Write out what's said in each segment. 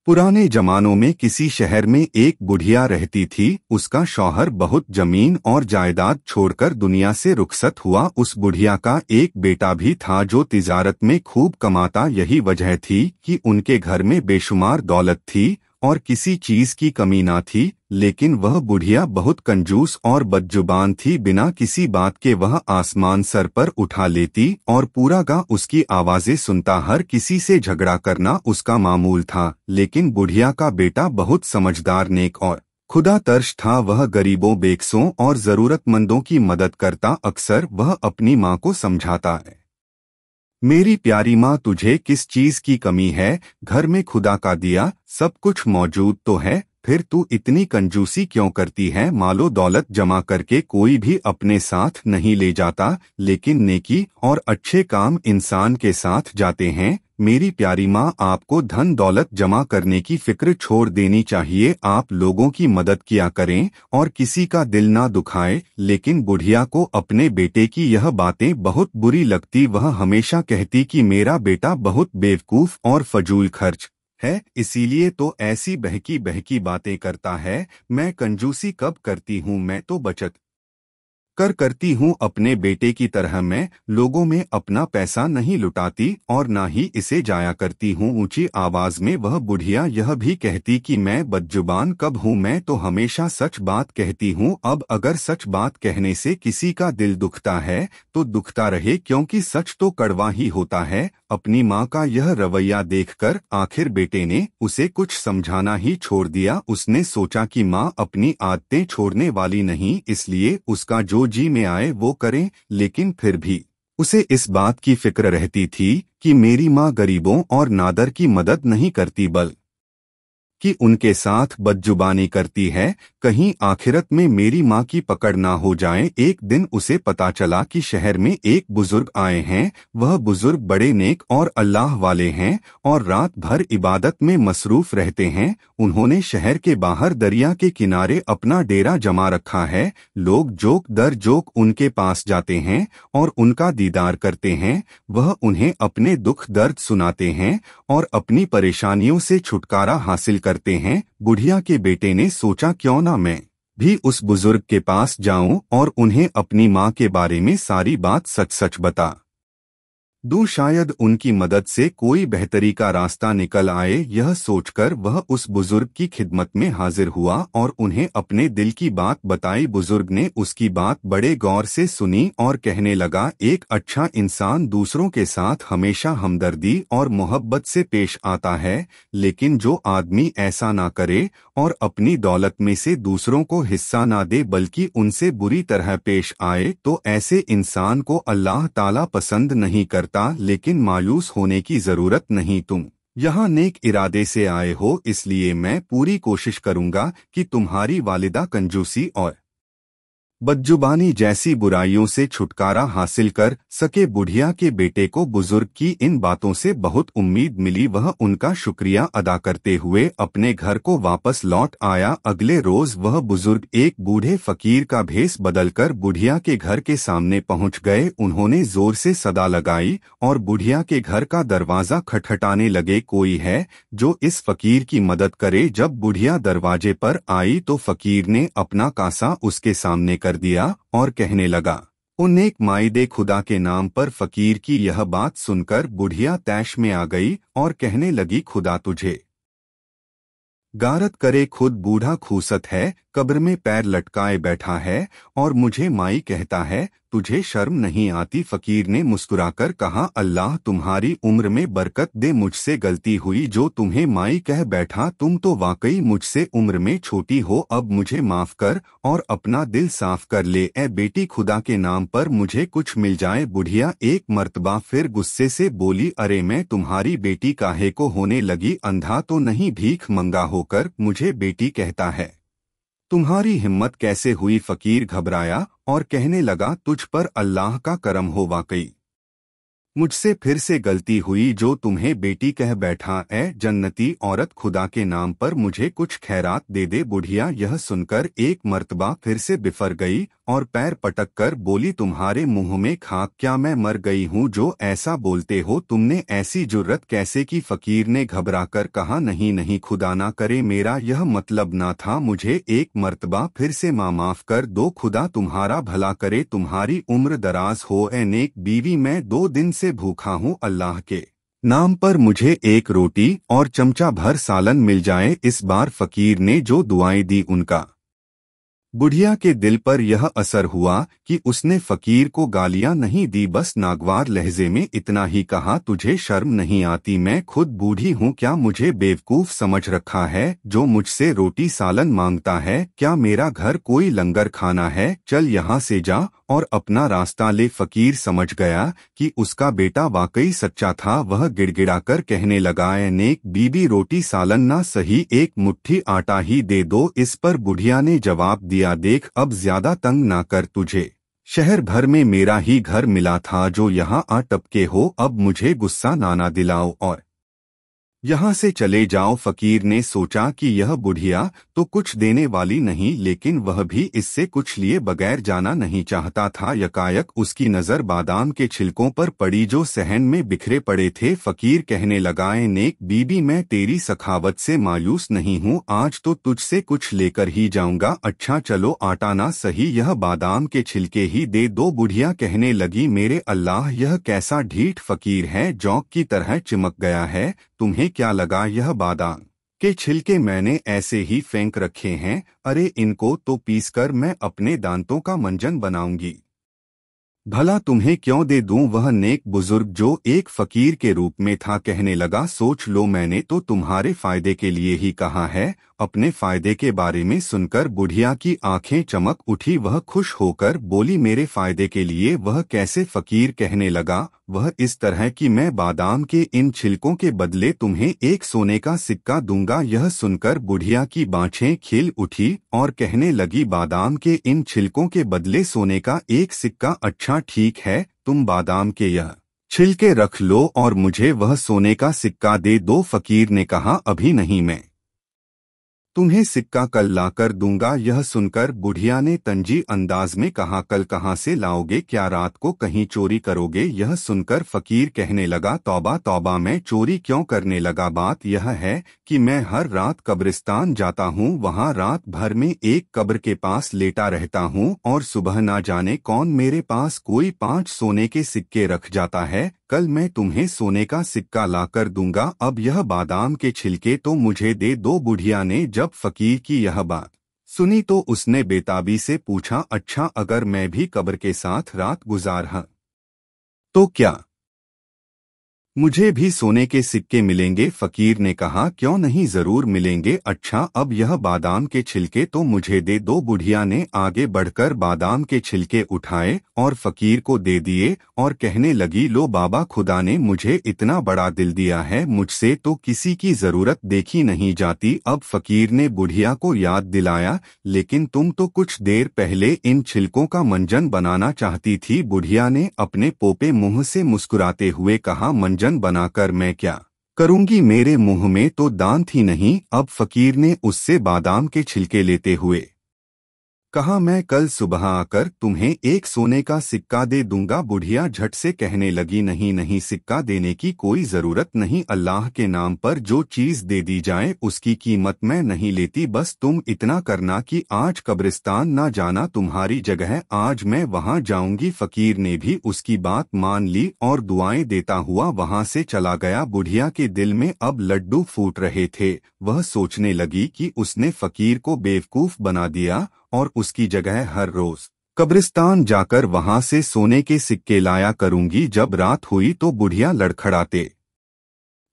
पुराने जमानों में किसी शहर में एक बुढ़िया रहती थी। उसका शौहर बहुत जमीन और जायदाद छोड़कर दुनिया से रुखसत हुआ। उस बुढ़िया का एक बेटा भी था जो तिजारत में खूब कमाता। यही वजह थी कि उनके घर में बेशुमार दौलत थी और किसी चीज की कमी ना थी। लेकिन वह बुढ़िया बहुत कंजूस और बदजुबान थी। बिना किसी बात के वह आसमान सर पर उठा लेती और पूरा गांव उसकी आवाजें सुनता। हर किसी से झगड़ा करना उसका मामूल था। लेकिन बुढ़िया का बेटा बहुत समझदार, नेक और खुदा तर्श था। वह गरीबों, बेकसों और जरूरतमंदों की मदद करता। अक्सर वह अपनी माँ को समझाता है, मेरी प्यारी माँ, तुझे किस चीज की कमी है? घर में खुदा का दिया सब कुछ मौजूद तो है, फिर तू इतनी कंजूसी क्यों करती है? मालो दौलत जमा करके कोई भी अपने साथ नहीं ले जाता, लेकिन नेकी और अच्छे काम इंसान के साथ जाते हैं। मेरी प्यारी माँ, आपको धन दौलत जमा करने की फिक्र छोड़ देनी चाहिए। आप लोगों की मदद किया करें और किसी का दिल ना दुखाए। लेकिन बुढ़िया को अपने बेटे की यह बातें बहुत बुरी लगती। वह हमेशा कहती कि मेरा बेटा बहुत बेवकूफ और फजूल खर्च है, इसीलिए तो ऐसी बहकी बहकी बातें करता है। मैं कंजूसी कब करती हूँ? मैं तो बचत करती हूँ। अपने बेटे की तरह मैं लोगों में अपना पैसा नहीं लुटाती और ना ही इसे जाया करती हूँ। ऊंची आवाज में वह बुढ़िया यह भी कहती कि मैं बदजुबान कब हूँ? मैं तो हमेशा सच बात कहती हूँ। अब अगर सच बात कहने से किसी का दिल दुखता है तो दुखता रहे, क्योंकि सच तो कड़वा ही होता है। अपनी माँ का यह रवैया देखकर आखिर बेटे ने उसे कुछ समझाना ही छोड़ दिया। उसने सोचा कि माँ अपनी आदतें छोड़ने वाली नहीं, इसलिए उसका जो जी में आए वो करे। लेकिन फिर भी उसे इस बात की फिक्र रहती थी कि मेरी माँ गरीबों और नादर की मदद नहीं करती कि उनके साथ बदजुबानी करती है। कहीं आखिरत में मेरी माँ की पकड़ ना हो जाए। एक दिन उसे पता चला कि शहर में एक बुजुर्ग आए हैं। वह बुजुर्ग बड़े नेक और अल्लाह वाले हैं और रात भर इबादत में मसरूफ रहते हैं। उन्होंने शहर के बाहर दरिया के किनारे अपना डेरा जमा रखा है। लोग जोक दर जोक उनके पास जाते हैं और उनका दीदार करते हैं। वह उन्हें अपने दुख दर्द सुनाते हैं और अपनी परेशानियों से छुटकारा हासिल करते हैं। बुढ़िया के बेटे ने सोचा, क्यों ना मैं भी उस बुजुर्ग के पास जाऊं और उन्हें अपनी माँ के बारे में सारी बात सच सच बता दूं। शायद उनकी मदद से कोई बेहतरी का रास्ता निकल आए। यह सोचकर वह उस बुजुर्ग की खिदमत में हाजिर हुआ और उन्हें अपने दिल की बात बताई। बुजुर्ग ने उसकी बात बड़े गौर से सुनी और कहने लगा, एक अच्छा इंसान दूसरों के साथ हमेशा हमदर्दी और मोहब्बत से पेश आता है, लेकिन जो आदमी ऐसा ना करे और अपनी दौलत में से दूसरों को हिस्सा ना दे बल्कि उनसे बुरी तरह पेश आए, तो ऐसे इंसान को अल्लाह ताला पसंद नहीं करता। लेकिन मायूस होने की जरूरत नहीं, तुम यहाँ नेक इरादे से आए हो, इसलिए मैं पूरी कोशिश करूंगा कि तुम्हारी वालिदा कंजूसी और बदजुबानी जैसी बुराइयों से छुटकारा हासिल कर सके। बुढ़िया के बेटे को बुजुर्ग की इन बातों से बहुत उम्मीद मिली। वह उनका शुक्रिया अदा करते हुए अपने घर को वापस लौट आया। अगले रोज वह बुजुर्ग एक बूढ़े फकीर का भेष बदलकर बुढ़िया के घर के सामने पहुंच गए। उन्होंने जोर से सदा लगाई और बुढ़िया के घर का दरवाजा खटखटाने लगे, कोई है जो इस फकीर की मदद करे? जब बुढ़िया दरवाजे पर आई तो फकीर ने अपना कासा उसके सामने कर दिया और कहने लगा, ओ नेक माइदे खुदा के नाम पर। फकीर की यह बात सुनकर बुढ़िया तैश में आ गई और कहने लगी, खुदा तुझे गारत करे, खुद बूढ़ा खूसत है, कब्र में पैर लटकाए बैठा है और मुझे माई कहता है, तुझे शर्म नहीं आती? फकीर ने मुस्कुराकर कहा, अल्लाह तुम्हारी उम्र में बरकत दे, मुझसे गलती हुई जो तुम्हें माई कह बैठा। तुम तो वाकई मुझसे उम्र में छोटी हो, अब मुझे माफ कर और अपना दिल साफ कर ले। ए बेटी, खुदा के नाम पर मुझे कुछ मिल जाए। बुढ़िया एक मर्तबा फिर गुस्से से बोली, अरे मैं तुम्हारी बेटी काहे को होने लगी? अंधा तो नहीं भीख मंगा होकर मुझे बेटी कहता है? तुम्हारी हिम्मत कैसे हुई? फकीर घबराया और कहने लगा, तुझ पर अल्लाह का करम हो, वाकई मुझसे फिर से गलती हुई जो तुम्हें बेटी कह बैठा। ए जन्नती औरत, खुदा के नाम पर मुझे कुछ खैरात दे दे। बुढ़िया यह सुनकर एक मर्तबा फिर से बिफर गई और पैर पटक कर बोली, तुम्हारे मुंह में खाक, क्या मैं मर गई हूँ जो ऐसा बोलते हो? तुमने ऐसी जुर्रत कैसे की? फकीर ने घबराकर कहा, नहीं नहीं, खुदा ना करे, मेरा यह मतलब ना था। मुझे एक मर्तबा फिर से माफ कर दो, खुदा तुम्हारा भला करे, तुम्हारी उम्र दराज हो। ए नेक बीवी, मैं 2 दिन से भूखा हूँ, अल्लाह के नाम पर मुझे एक रोटी और चमचा भर सालन मिल जाए। इस बार फकीर ने जो दुआएं दी उनका बुढ़िया के दिल पर यह असर हुआ कि उसने फकीर को गालियां नहीं दी, बस नागवार लहजे में इतना ही कहा, तुझे शर्म नहीं आती? मैं खुद बूढ़ी हूँ, क्या मुझे बेवकूफ समझ रखा है जो मुझसे रोटी सालन मांगता है? क्या मेरा घर कोई लंगर खाना है? चल यहाँ से जा और अपना रास्ता ले। फकीर समझ गया कि उसका बेटा वाकई सच्चा था। वह गिड़गिड़ाकर कहने लगा, ए नेक बीबी, रोटी सालन ना सही, एक मुट्ठी आटा ही दे दो। इस पर बुढ़िया ने जवाब दिया, देख अब ज्यादा तंग ना कर, तुझे शहर भर में मेरा ही घर मिला था जो यहाँ आ टपके हो। अब मुझे गुस्सा ना दिलाओ और यहाँ से चले जाओ। फकीर ने सोचा कि यह बुढ़िया तो कुछ देने वाली नहीं, लेकिन वह भी इससे कुछ लिए बगैर जाना नहीं चाहता था। यकायक उसकी नजर बादाम के छिलकों पर पड़ी जो सहन में बिखरे पड़े थे। फकीर कहने लगा, ए नेक बीबी, मैं तेरी सखावत से मायूस नहीं हूँ, आज तो तुझसे कुछ लेकर ही जाऊंगा। अच्छा चलो, आटा ना सही, यह बादाम के छिलके ही दे दो। बुढ़िया कहने लगी, मेरे अल्लाह, यह कैसा ढीठ फकीर है, जौक की तरह चिमक गया है। तुम्हें क्या लगा यह बादाम के छिलके मैंने ऐसे ही फेंक रखे हैं? अरे इनको तो पीसकर मैं अपने दांतों का मंजन बनाऊंगी। भला तुम्हें क्यों दे दूं? वह नेक बुजुर्ग जो एक फकीर के रूप में था कहने लगा, सोच लो, मैंने तो तुम्हारे फायदे के लिए ही कहा है। अपने फायदे के बारे में सुनकर बुढ़िया की आंखें चमक उठी। वह खुश होकर बोली, मेरे फायदे के लिए? वह कैसे? फकीर कहने लगा, वह इस तरह कि मैं बादाम के इन छिलकों के बदले तुम्हें एक सोने का सिक्का दूंगा। यह सुनकर बुढ़िया की बाँछें खिल उठी और कहने लगी, बादाम के इन छिलकों के बदले सोने का एक सिक्का? अच्छा ठीक है, तुम बादाम के यह छिलके रख लो और मुझे वह सोने का सिक्का दे दो। फकीर ने कहा, अभी नहीं, मैं तुम्हें सिक्का कल लाकर दूंगा। यह सुनकर बुढ़िया ने तंजी अंदाज में कहा, कल कहाँ से लाओगे? क्या रात को कहीं चोरी करोगे? यह सुनकर फकीर कहने लगा, तौबा तौबा, मैं चोरी क्यों करने लगा? बात यह है कि मैं हर रात कब्रिस्तान जाता हूँ, वहाँ रात भर में एक कब्र के पास लेटा रहता हूँ और सुबह ना जाने कौन मेरे पास कोई 5 सोने के सिक्के रख जाता है। कल मैं तुम्हें सोने का सिक्का लाकर दूंगा। अब यह बादाम के छिलके तो मुझे दे दो। बुढ़िया ने जब फकीर की यह बात सुनी तो उसने बेताबी से पूछा, अच्छा अगर मैं भी कब्र के साथ रात गुजार तो क्या मुझे भी सोने के सिक्के मिलेंगे? फकीर ने कहा, क्यों नहीं, जरूर मिलेंगे। अच्छा अब यह बादाम के छिलके तो मुझे दे दो। बुढ़िया ने आगे बढ़कर बादाम के छिलके उठाए और फकीर को दे दिए और कहने लगी, लो बाबा, खुदा ने मुझे इतना बड़ा दिल दिया है, मुझसे तो किसी की जरूरत देखी नहीं जाती। अब फकीर ने बुढ़िया को याद दिलाया, लेकिन तुम तो कुछ देर पहले इन छिलकों का मंजन बनाना चाहती थी। बुढ़िया ने अपने पोपे मुंह से मुस्कुराते हुए कहा, मंजन बनाकर मैं क्या करूंगी, मेरे मुंह में तो दांत ही नहीं। अब फकीर ने उससे बादाम के छिलके लेते हुए कहा, मैं कल सुबह आकर तुम्हें एक सोने का सिक्का दे दूंगा। बुढ़िया झट से कहने लगी, नहीं नहीं, सिक्का देने की कोई जरूरत नहीं, अल्लाह के नाम पर जो चीज दे दी जाए उसकी कीमत मैं नहीं लेती। बस तुम इतना करना कि आज कब्रिस्तान ना जाना, तुम्हारी जगह आज मैं वहां जाऊंगी। फकीर ने भी उसकी बात मान ली और दुआएं देता हुआ वहां से चला गया। बुढ़िया के दिल में अब लड्डू फूट रहे थे। वह सोचने लगी कि उसने फकीर को बेवकूफ बना दिया और उसकी जगह हर रोज कब्रिस्तान जाकर वहां से सोने के सिक्के लाया करूंगी। जब रात हुई तो बुढ़िया लड़खड़ाते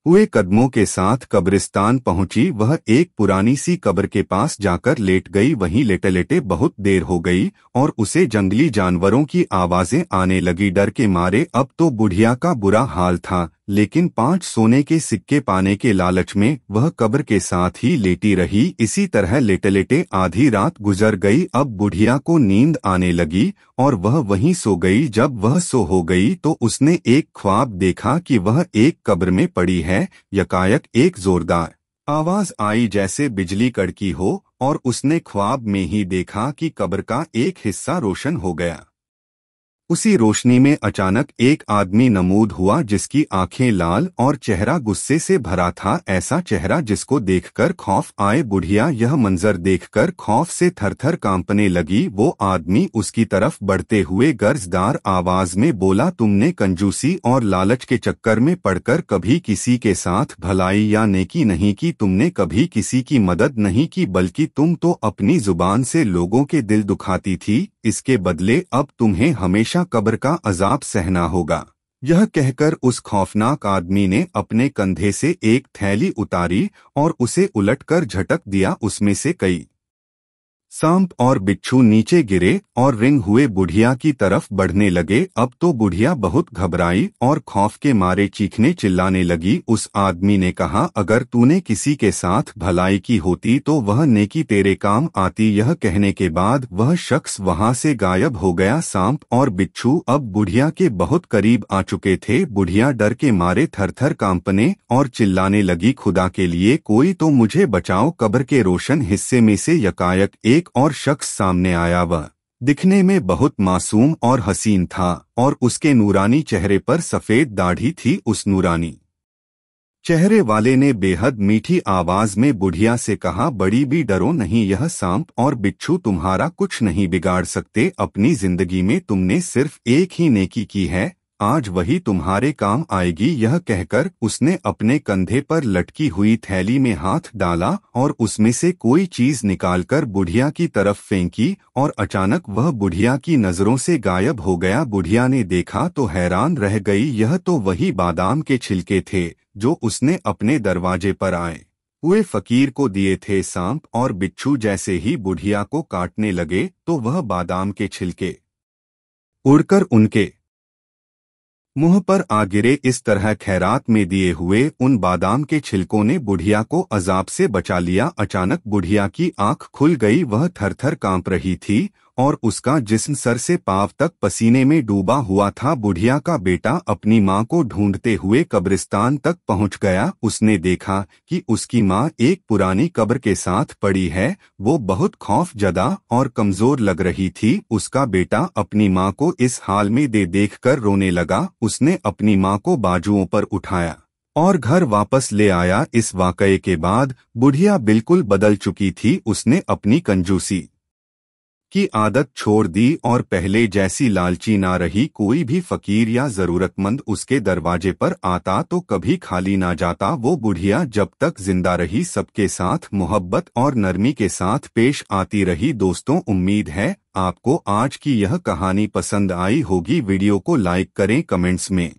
हुए कदमों के साथ कब्रिस्तान पहुंची। वह एक पुरानी सी कब्र के पास जाकर लेट गई। वहीं लेटे लेटे बहुत देर हो गई और उसे जंगली जानवरों की आवाजें आने लगी। डर के मारे अब तो बुढ़िया का बुरा हाल था। लेकिन 5 सोने के सिक्के पाने के लालच में वह कब्र के साथ ही लेटी रही। इसी तरह लेटे लेटे आधी रात गुजर गई। अब बुढ़िया को नींद आने लगी और वह वहीं सो गई। जब वह सो हो गई तो उसने एक ख्वाब देखा कि वह एक कब्र में पड़ी है। यकायक एक जोरदार आवाज आई जैसे बिजली कड़की हो और उसने ख्वाब में ही देखा कि कब्र का एक हिस्सा रोशन हो गया। उसी रोशनी में अचानक एक आदमी नमूद हुआ जिसकी आंखें लाल और चेहरा गुस्से से भरा था, ऐसा चेहरा जिसको देखकर खौफ आए। बुढ़िया यह मंजर देखकर खौफ से थरथर कांपने लगी। वो आदमी उसकी तरफ बढ़ते हुए गर्जदार आवाज में बोला, तुमने कंजूसी और लालच के चक्कर में पड़कर कभी किसी के साथ भलाई या नेकी नहीं की, तुमने कभी किसी की मदद नहीं की, बल्कि तुम तो अपनी जुबान से लोगों के दिल दुखाती थी। इसके बदले अब तुम्हें हमेशा कब्र का अजाब सहना होगा। यह कहकर उस खौफनाक आदमी ने अपने कंधे से एक थैली उतारी और उसे उलटकर झटक दिया। उसमें से कई सांप और बिच्छू नीचे गिरे और रिंग हुए बुढ़िया की तरफ बढ़ने लगे। अब तो बुढ़िया बहुत घबराई और खौफ के मारे चीखने चिल्लाने लगी। उस आदमी ने कहा, अगर तूने किसी के साथ भलाई की होती तो वह नेकी तेरे काम आती। यह कहने के बाद वह शख्स वहां से गायब हो गया। सांप और बिच्छू अब बुढ़िया के बहुत करीब आ चुके थे। बुढ़िया डर के मारे थरथर कांपने और चिल्लाने लगी, खुदा के लिए कोई तो मुझे बचाओ। कब्र के रोशन हिस्से में से यकायक एक और शख्स सामने आया। वह दिखने में बहुत मासूम और हसीन था और उसके नूरानी चेहरे पर सफेद दाढ़ी थी। उस नूरानी चेहरे वाले ने बेहद मीठी आवाज में बुढ़िया से कहा, बड़ी भी डरो नहीं, यह सांप और बिच्छू तुम्हारा कुछ नहीं बिगाड़ सकते। अपनी जिंदगी में तुमने सिर्फ एक ही नेकी की है, आज वही तुम्हारे काम आएगी। यह कहकर उसने अपने कंधे पर लटकी हुई थैली में हाथ डाला और उसमें से कोई चीज निकालकर बुढ़िया की तरफ फेंकी और अचानक वह बुढ़िया की नजरों से गायब हो गया। बुढ़िया ने देखा तो हैरान रह गई। यह तो वही बादाम के छिलके थे जो उसने अपने दरवाजे पर आए हुए फकीर को दिए थे। सांप और बिच्छू जैसे ही बुढ़िया को काटने लगे तो वह बादाम के छिलके उड़कर उनके मुंह पर आ गिरे। इस तरह खैरात में दिए हुए उन बादाम के छिलकों ने बुढ़िया को अजाब से बचा लिया। अचानक बुढ़िया की आंख खुल गई। वह थरथर कांप रही थी और उसका जिस्म सर से पांव तक पसीने में डूबा हुआ था। बुढ़िया का बेटा अपनी मां को ढूंढते हुए कब्रिस्तान तक पहुंच गया। उसने देखा कि उसकी मां एक पुरानी कब्र के साथ पड़ी है। वो बहुत खौफजदा और कमजोर लग रही थी। उसका बेटा अपनी मां को इस हाल में देखकर रोने लगा। उसने अपनी मां को बाजुओं पर उठाया और घर वापस ले आया। इस वाकये के बाद बुढ़िया बिल्कुल बदल चुकी थी। उसने अपनी कंजूसी की आदत छोड़ दी और पहले जैसी लालची ना रही। कोई भी फकीर या जरूरतमंद उसके दरवाजे पर आता तो कभी खाली ना जाता। वो बुढ़िया जब तक जिंदा रही सबके साथ मोहब्बत और नरमी के साथ पेश आती रही। दोस्तों, उम्मीद है आपको आज की यह कहानी पसंद आई होगी। वीडियो को लाइक करें, कमेंट्स में